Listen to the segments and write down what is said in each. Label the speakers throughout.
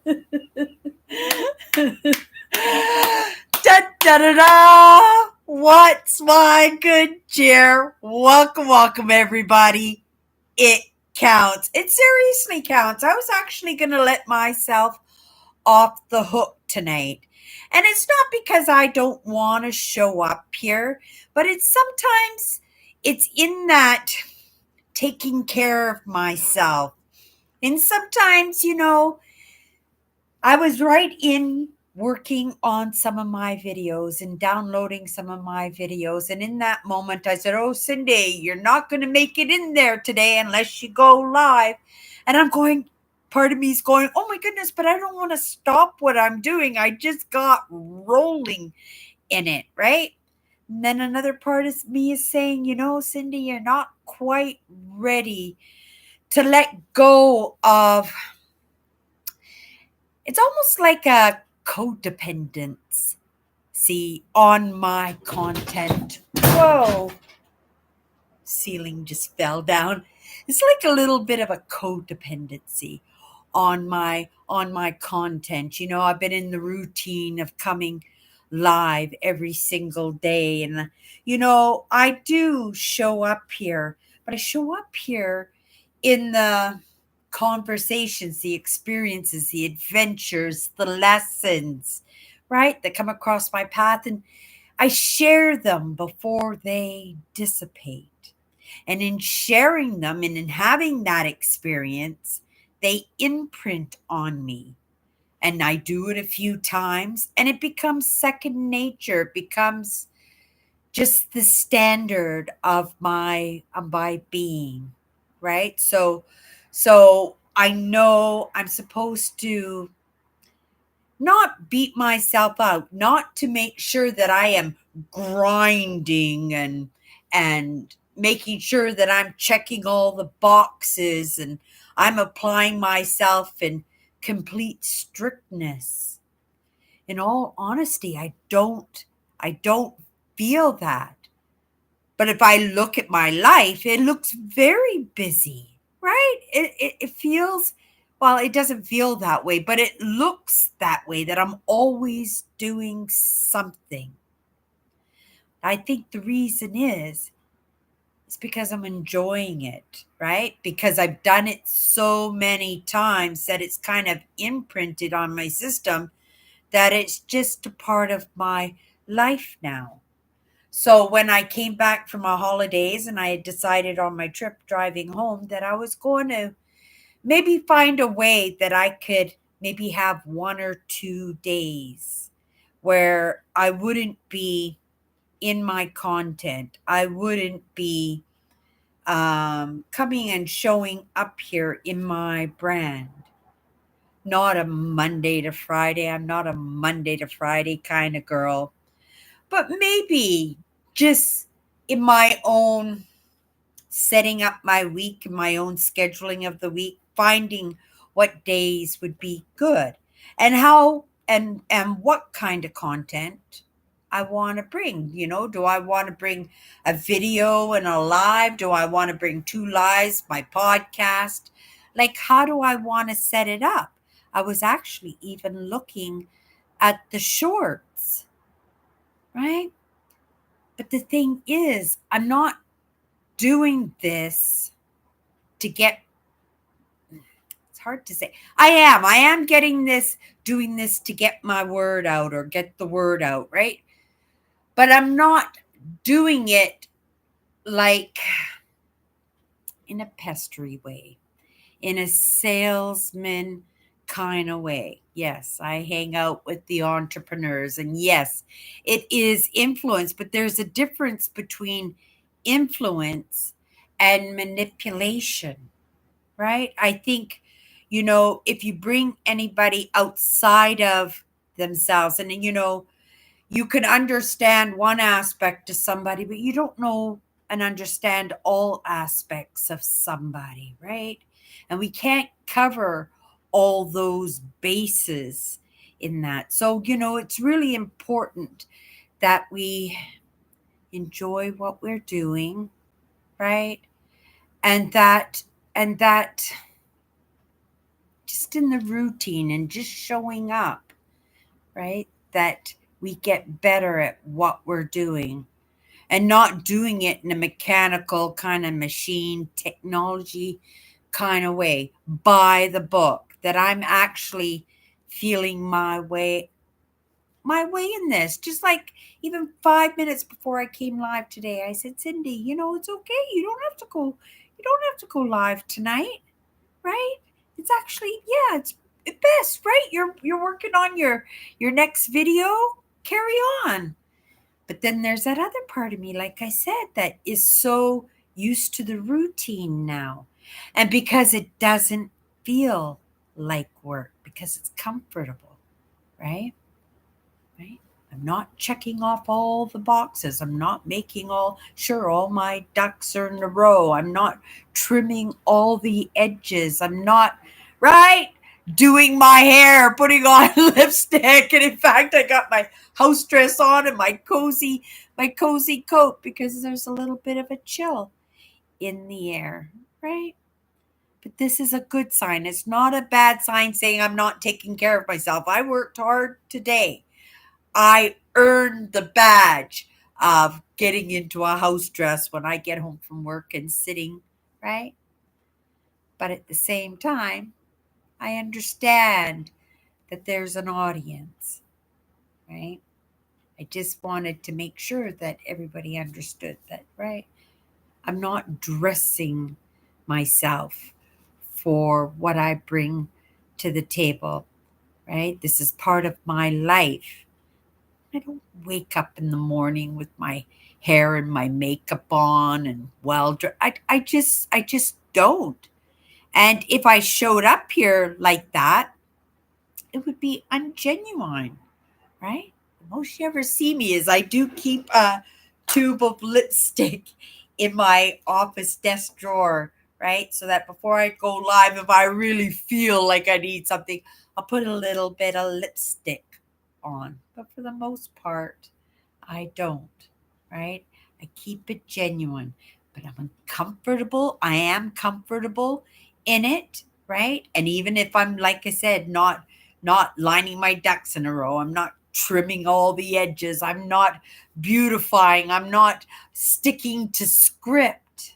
Speaker 1: Da da da da! What's my good cheer? Welcome, welcome, everybody. It counts. It seriously counts. I was actually going to let myself off the hook tonight. And it's not because I don't want to show up here, but it's sometimes it's in that taking care of myself. And sometimes, I was right in working on some of my videos and downloading some of my videos. And in that moment, I said, "Oh, Cindy, you're not going to make it in there today unless you go live." And I'm going, part of me is going, "Oh my goodness, but I don't want to stop what I'm doing. I just got rolling in it, right?" And then another part of me is saying, "Cindy, you're not quite ready to let go of." It's almost like a codependence, see, on my content. Whoa, ceiling just fell down. It's like a little bit of a codependency on my content. I've been in the routine of coming live every single day, and I do show up here, but I show up here in the conversations, the experiences, the adventures, the lessons, right, that come across my path, and I share them before they dissipate. And in sharing them and in having that experience, they imprint on me. And I do it a few times and it becomes second nature. It becomes just the standard of my being, right? So I know I'm supposed to not beat myself out, not to make sure that I am grinding and making sure that I'm checking all the boxes and I'm applying myself in complete strictness. In all honesty, I don't feel that. But if I look at my life, it looks very busy, right? It feels, well, it doesn't feel that way, but it looks that way, that I'm always doing something. I think the reason is because I'm enjoying it, right? Because I've done it so many times that it's kind of imprinted on my system that it's just a part of my life now. So when I came back from my holidays and I had decided on my trip driving home that I was going to maybe find a way that I could maybe have 1 or 2 days where I wouldn't be in my content. I wouldn't be coming and showing up here in my brand. Not a Monday to Friday. I'm not a Monday to Friday kind of girl. But maybe just in my own setting up my week, my own scheduling of the week, finding what days would be good and how and what kind of content I want to bring. Do I want to bring a video and a live? Do I want to bring two lives, my podcast? Like, how do I want to set it up? I was actually even looking at the shorts, right? But the thing is, I'm not doing this to get, it's hard to say. I am getting this, doing this to get my word out or get the word out, right? But I'm not doing it like in a pestery way, in a salesman kind of way. Yes, I hang out with the entrepreneurs, and yes, it is influence, but there's a difference between influence and manipulation, right? I think, if you bring anybody outside of themselves, and you can understand one aspect to somebody, but you don't know and understand all aspects of somebody, right? And we can't cover all those bases in that. So, it's really important that we enjoy what we're doing, right? And that just in the routine and just showing up, right? That we get better at what we're doing and not doing it in a mechanical kind of machine technology kind of way, by the book, that I'm actually feeling my way in this. Just like even 5 minutes before I came live today, I said, Cindy, it's okay. You don't have to go live tonight, right? It's actually, yeah, it's best, right? You're working on your next video. Carry on. But then there's that other part of me, like I said, that is so used to the routine now. And because it doesn't feel like work, because it's comfortable, right? Right? I'm not checking off all the boxes. I'm not making sure all my ducks are in a row. I'm not trimming all the edges. I'm not, right? Doing my hair, putting on lipstick. And in fact, I got my house dress on and my cozy coat because there's a little bit of a chill in the air, right? But this is a good sign. It's not a bad sign saying I'm not taking care of myself. I worked hard today. I earned the badge of getting into a house dress when I get home from work and sitting, right? But at the same time, I understand that there's an audience, right? I just wanted to make sure that everybody understood that, right? I'm not dressing myself for what I bring to the table, right? This is part of my life. I don't wake up in the morning with my hair and my makeup on and I just don't. And if I showed up here like that, it would be ungenuine, right? The most you ever see me is I do keep a tube of lipstick in my office desk drawer, right? So that before I go live, if I really feel like I need something, I'll put a little bit of lipstick on. But for the most part, I don't, right? I keep it genuine, but I'm comfortable. I am comfortable in it, right? And even if I'm, like I said, not lining my ducks in a row, I'm not trimming all the edges, I'm not beautifying, I'm not sticking to script.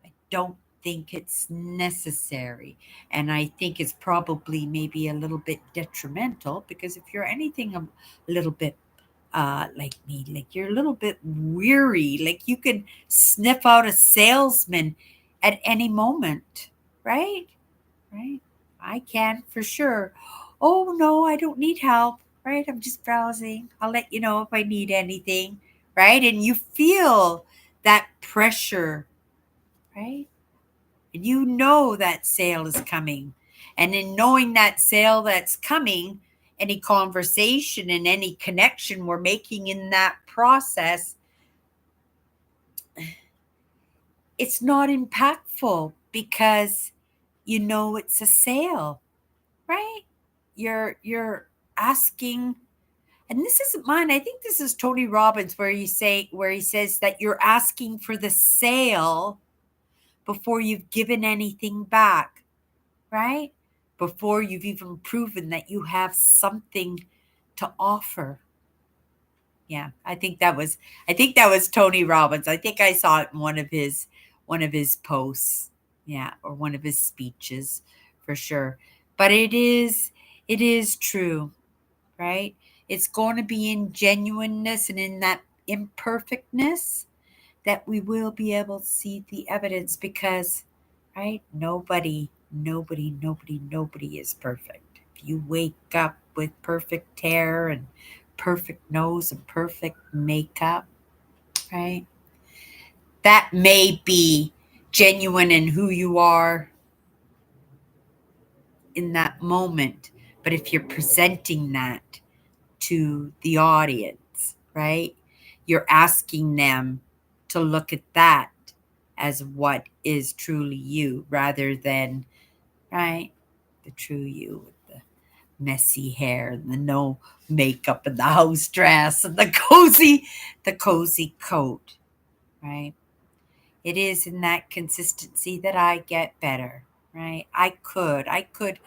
Speaker 1: I don't think it's necessary. And I think it's probably maybe a little bit detrimental because if you're anything a little bit like me, like you're a little bit weary, like you can sniff out a salesman at any moment, right? Right? I can for sure. Oh, no, I don't need help, right? I'm just browsing. I'll let you know if I need anything, right? And you feel that pressure, right? And you know that sale is coming. And in knowing that sale that's coming, any conversation and any connection we're making in that process, it's not impactful because you know it's a sale, right? You're asking, and this isn't mine. I think this is Tony Robbins where he says that you're asking for the sale before you've given anything back, right? Before you've even proven that you have something to offer. Yeah, I think that was Tony Robbins. I think I saw it in one of his posts. Yeah, or one of his speeches for sure. But it is true, right? It's going to be in genuineness and in that imperfectness that we will be able to see the evidence because, right? Nobody is perfect. If you wake up with perfect hair and perfect nose and perfect makeup, right? That may be genuine in who you are in that moment. But if you're presenting that to the audience, right? You're asking them to look at that as what is truly you rather than, right? The true you with the messy hair and the no makeup and the house dress and the cozy coat, right? It is in that consistency that I get better. right? I could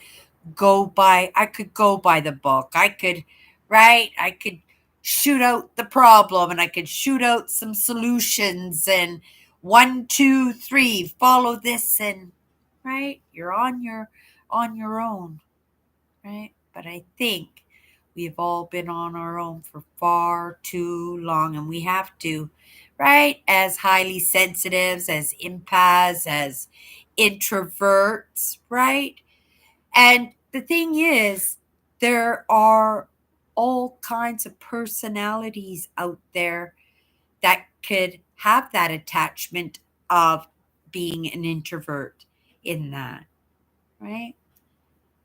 Speaker 1: go by the book. I could shoot out the problem, and I could shoot out some solutions, and 1, 2, 3, follow this, and right, you're on your own, right? But I think we've all been on our own for far too long, and we have to, right? As highly sensitives, as empaths, as introverts, right? And the thing is, there are all kinds of personalities out there that could have that attachment of being an introvert in that, right?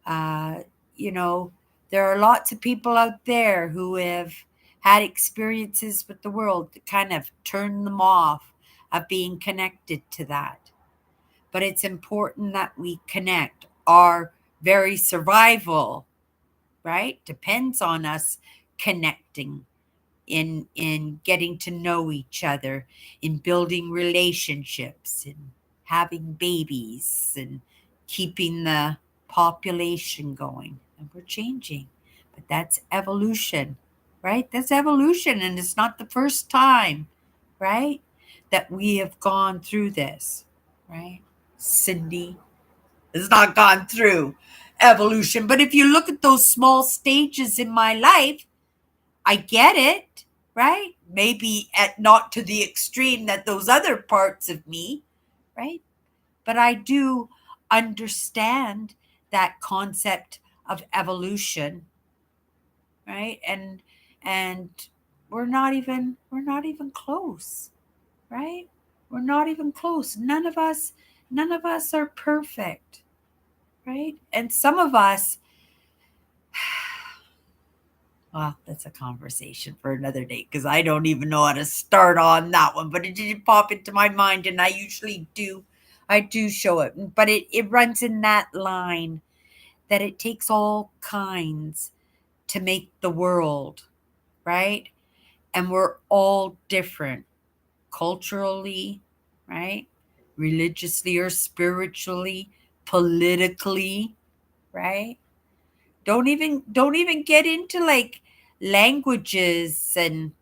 Speaker 1: Uh, you know, there are lots of people out there who have had experiences with the world that kind of turn them off of being connected to that. But it's important that we connect. Our very survival, right, depends on us connecting, in getting to know each other, in building relationships, in having babies, and keeping the population going. And we're changing, but that's evolution, right? That's evolution, and it's not the first time, right, that we have gone through this, right? Cindy has not gone through evolution, but if you look at those small stages in my life, I get it, right? Maybe at not to the extreme that those other parts of me, right? But I do understand that concept of evolution, right? And we're not even close, right? We're not even close. None of us are perfect, right? And some of us, well, that's a conversation for another day because I don't even know how to start on that one. But it did pop into my mind, and I usually do. I do show it, but it runs in that line that it takes all kinds to make the world, right? And we're all different culturally, right? Religiously or spiritually, politically, right? Don't even get into like languages and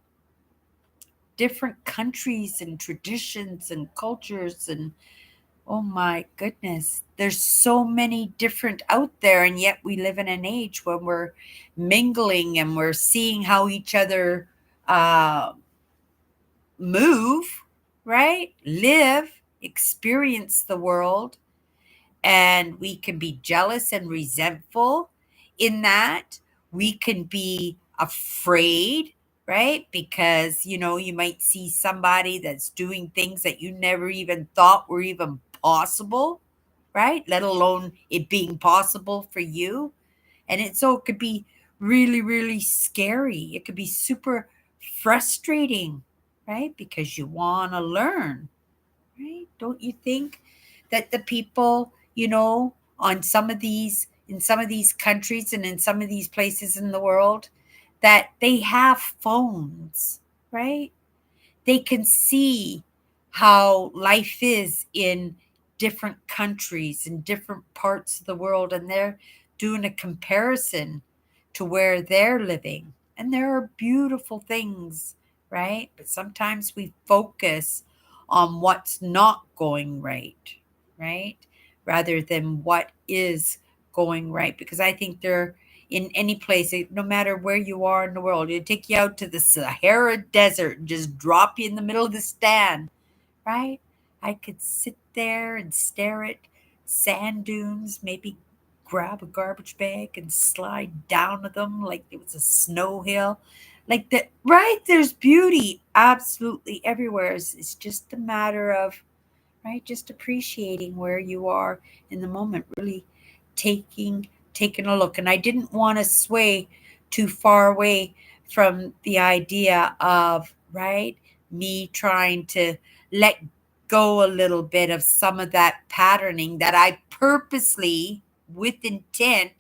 Speaker 1: different countries and traditions and cultures, and oh my goodness, there's so many different out there, and yet we live in an age when we're mingling and we're seeing how each other uh, move, right, live, experience the world, and we can be jealous and resentful in that. We can be afraid, right? Because, you might see somebody that's doing things that you never even thought were even possible, right? Let alone it being possible for you. And it could be really, really scary. It could be super frustrating, right? Because you want to learn, right? Don't you think that the people, on in some of these countries and in some of these places in the world, that they have phones, right? They can see how life is in different countries and different parts of the world, and they're doing a comparison to where they're living. And there are beautiful things, right? But sometimes we focus on what's not going right, right? Rather than what is going right. Because I think they're in any place, no matter where you are in the world, it'd take you out to the Sahara Desert and just drop you in the middle of the stand, right? I could sit there and stare at sand dunes, maybe grab a garbage bag and slide down to them like it was a snow hill. Like that, right? There's beauty absolutely everywhere. It's just a matter of, right, just appreciating where you are in the moment, really taking a look. And I didn't want to sway too far away from the idea of, right, me trying to let go a little bit of some of that patterning that I purposely, with intent,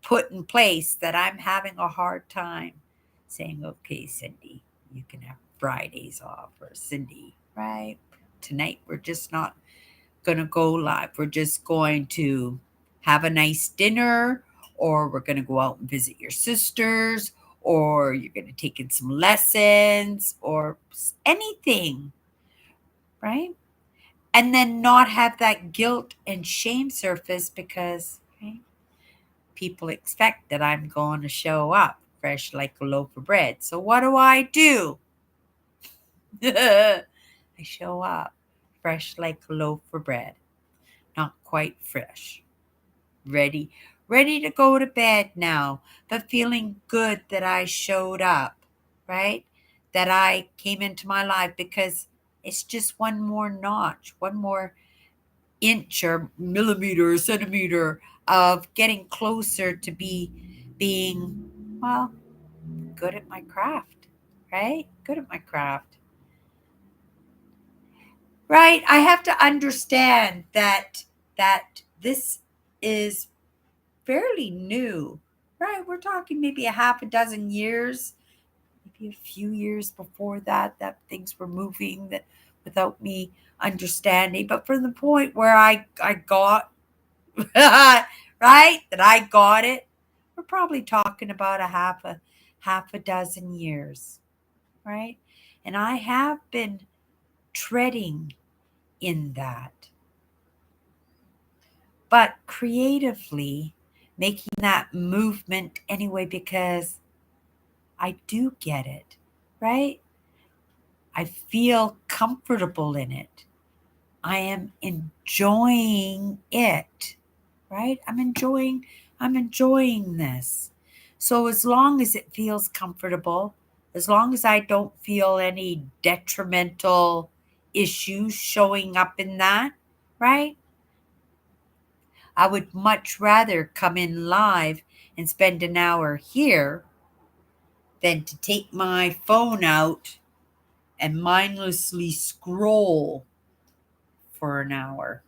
Speaker 1: put in place, that I'm having a hard time saying, okay, Cindy, you can have Fridays off, or Cindy, right, tonight we're just not going to go live. We're just going to have a nice dinner, or we're going to go out and visit your sisters, or you're going to take in some lessons, or anything, right? And then not have that guilt and shame surface because, right, people expect that I'm going to show up fresh like a loaf of bread. So what do? I show up fresh like a loaf of bread. Not quite fresh. Ready to go to bed now, but feeling good that I showed up, right? That I came into my life, because it's just one more notch, one more inch or millimeter or centimeter of getting closer to being, well, good at my craft, right? Good at my craft. Right? I have to understand that this is fairly new, right? We're talking maybe a half a dozen years, maybe a few years before that things were moving that without me understanding. But from the point where I got right, that I got it, we're probably talking about a half a dozen years, right? And I have been treading in that, but creatively making that movement anyway, because I do get it, right? I feel comfortable in it. I am enjoying it, right? I'm enjoying this. So as long as it feels comfortable, as long as I don't feel any detrimental issues showing up in that, right? I would much rather come in live and spend an hour here than to take my phone out and mindlessly scroll for an hour,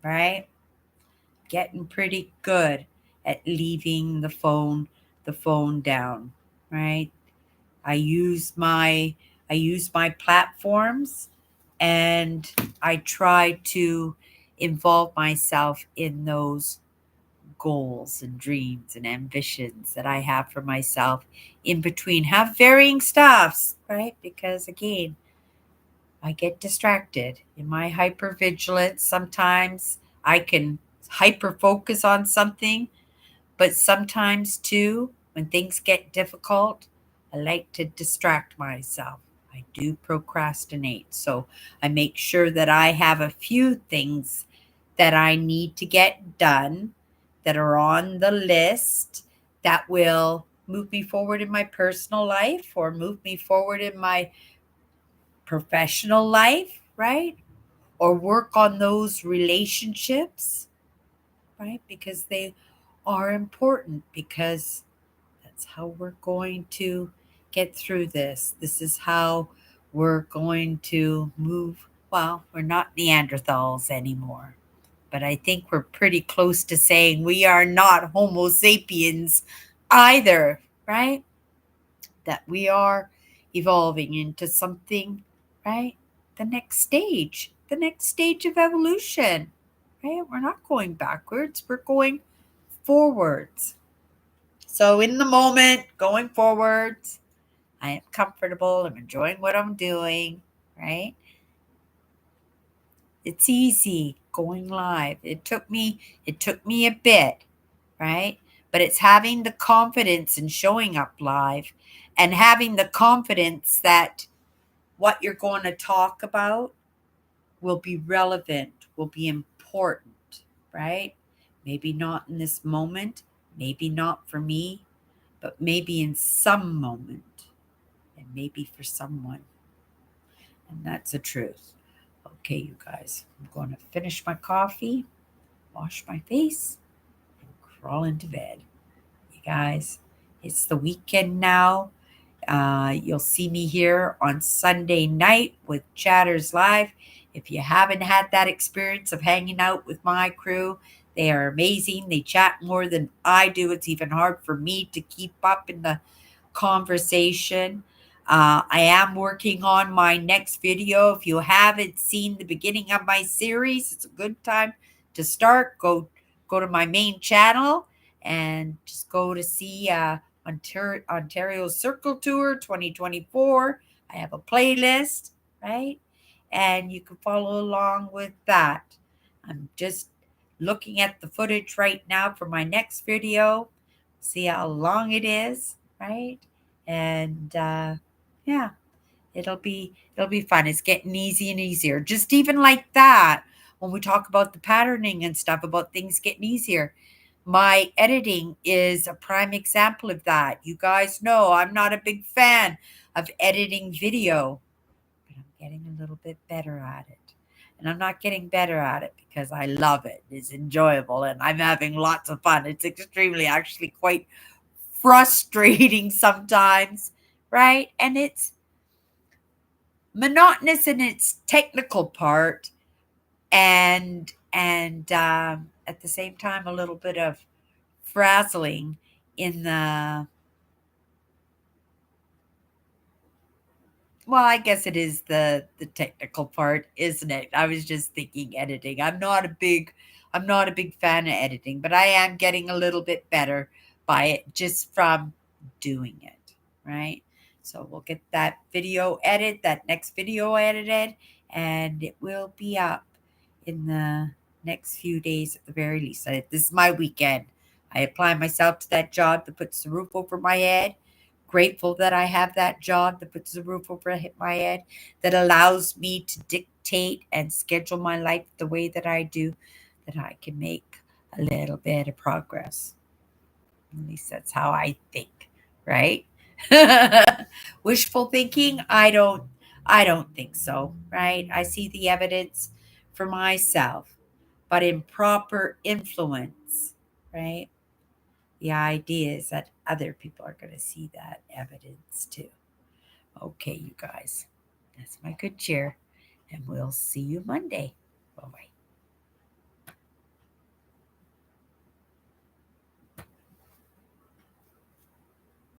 Speaker 1: right? Getting pretty good at leaving the phone down, right? I use my I use my platforms, and I try to involve myself in those goals and dreams and ambitions that I have for myself in between. Have varying stuffs, right? Because again, I get distracted in my hypervigilance. Sometimes I can hyper focus on something, but sometimes too, when things get difficult, I like to distract myself. I do procrastinate. So I make sure that I have a few things that I need to get done that are on the list that will move me forward in my personal life or move me forward in my professional life, right? Or work on those relationships, right? Because they are important, because that's how we're going to get through this. This is how we're going to move. Well, we're not Neanderthals anymore, but I think we're pretty close to saying we are not Homo sapiens either, right? That we are evolving into something, right? The next stage of evolution, right? We're not going backwards, we're going forwards. So, in the moment, going forwards, I am comfortable, I'm enjoying what I'm doing, right? It's easy going live. It took me a bit, right? But it's having the confidence and showing up live and having the confidence that what you're going to talk about will be relevant, will be important, right? Maybe not in this moment, maybe not for me, but maybe in some moment, and maybe for someone. And that's the truth. Okay, you guys, I'm going to finish my coffee, wash my face, and crawl into bed. You guys, it's the weekend now. You'll see me here on Sunday night with Chatters Live. If you haven't had that experience of hanging out with my crew, they are amazing. They chat more than I do. It's even hard for me to keep up in the conversation. I am working on my next video. If you haven't seen the beginning of my series, it's a good time to start. Go to my main channel and just go to see Ontario Circle Tour 2024. I have a playlist, right? And you can follow along with that. I'm just looking at the footage right now for my next video. See how long it is, right? And yeah, it'll be fun. It's getting easy and easier. Just even like that, when we talk about the patterning and stuff, about things getting easier. My editing is a prime example of that. You guys know I'm not a big fan of editing video, but I'm getting a little bit better at it. And I'm not getting better at it because I love it. It's enjoyable and I'm having lots of fun. It's extremely, actually, quite frustrating sometimes, right? And it's monotonous in its technical part, and at the same time a little bit of frazzling in the, well, I guess it is the technical part, isn't it? I was just thinking editing. I'm not a big fan of editing, but I am getting a little bit better by it just from doing it, right? So we'll get that next video edited, and it will be up in the next few days at the very least. This is my weekend. I apply myself to that job that puts the roof over my head. Grateful that I have that job that puts the roof over my head, that allows me to dictate and schedule my life the way that I do, that I can make a little bit of progress. At least that's how I think, right? Wishful thinking, I don't think so, right? I see the evidence for myself, but in proper influence, right? The idea is that other people are going to see that evidence too. Okay, you guys, that's my good cheer, and we'll see you Monday. Bye bye.